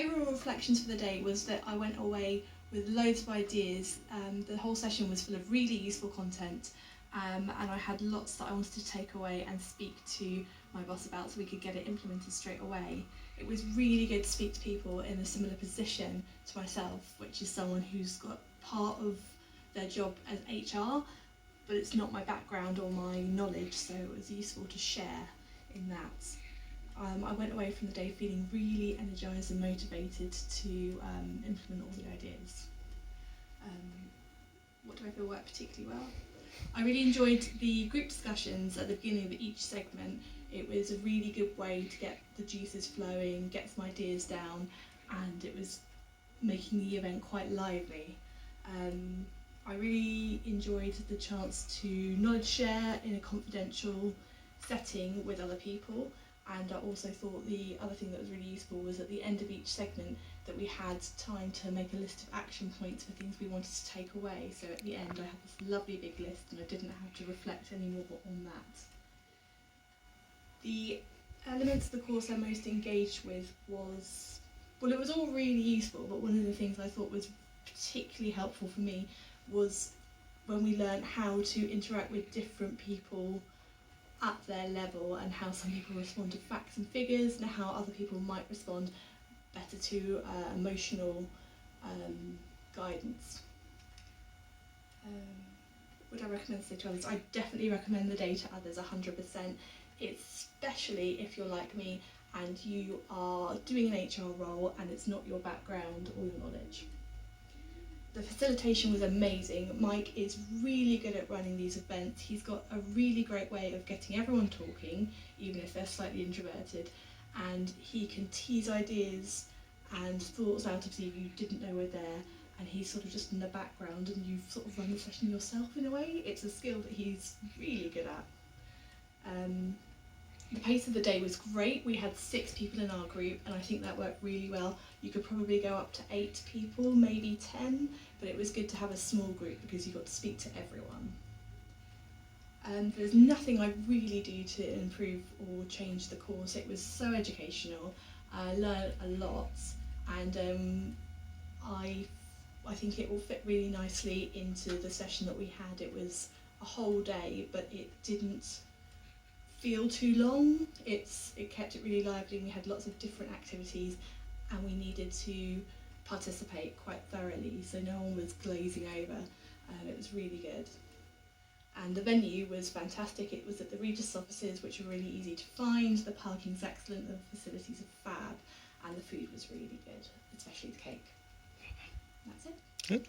overall reflections for the day was that I went away with loads of ideas. The whole session was full of really useful content, and I had lots that I wanted to take away and speak to my boss about so we could get it implemented straight away. It was really good to speak to people in a similar position to myself, which is someone who's got part of their job as HR, but it's not my background or my knowledge, so it was useful to share in that. I went away from the day feeling really energised and motivated to implement all the ideas. What do I feel worked particularly well? I really enjoyed the group discussions at the beginning of each segment. It was a really good way to get the juices flowing, get some ideas down, and it was making the event quite lively. I really enjoyed the chance to knowledge share in a confidential setting with other people, and I also thought the other thing that was really useful was at the end of each segment that we had time to make a list of action points for things we wanted to take away. So at the end I had this lovely big list and I didn't have to reflect any more on that. The elements of the course I most engaged with was, well, it was all really useful, but one of the things I thought was particularly helpful for me was when we learned how to interact with different people at their level and how some people respond to facts and figures and how other people might respond better to emotional guidance. Would I recommend this to others? I definitely recommend the day to others 100%, especially if you're like me and you are doing an HR role and it's not your background or your knowledge. The facilitation was amazing. Mike is really good at running these events. He's got a really great way of getting everyone talking, even if they're slightly introverted, and he can tease ideas and thoughts out of you you didn't know were there, and he's sort of just in the background and you've sort of run the session yourself in a way. It's a skill that he's really good at. The pace of the day was great. We had 6 people in our group and I think that worked really well. You could probably go up to 8 people, maybe 10, but it was good to have a small group because you got to speak to everyone. There's nothing I really do to improve or change the course. It was so educational. I learned a lot, and I think it will fit really nicely into the session that we had. It was a whole day, but it didn't feel too long. It kept it really lively, and we had lots of different activities and we needed to participate quite thoroughly, so no one was glazing over. It was really good. And the venue was fantastic. It was at the Regis offices, which are really easy to find. The parking's excellent, the facilities are fab, and the food was really good, especially the cake. That's it. Good.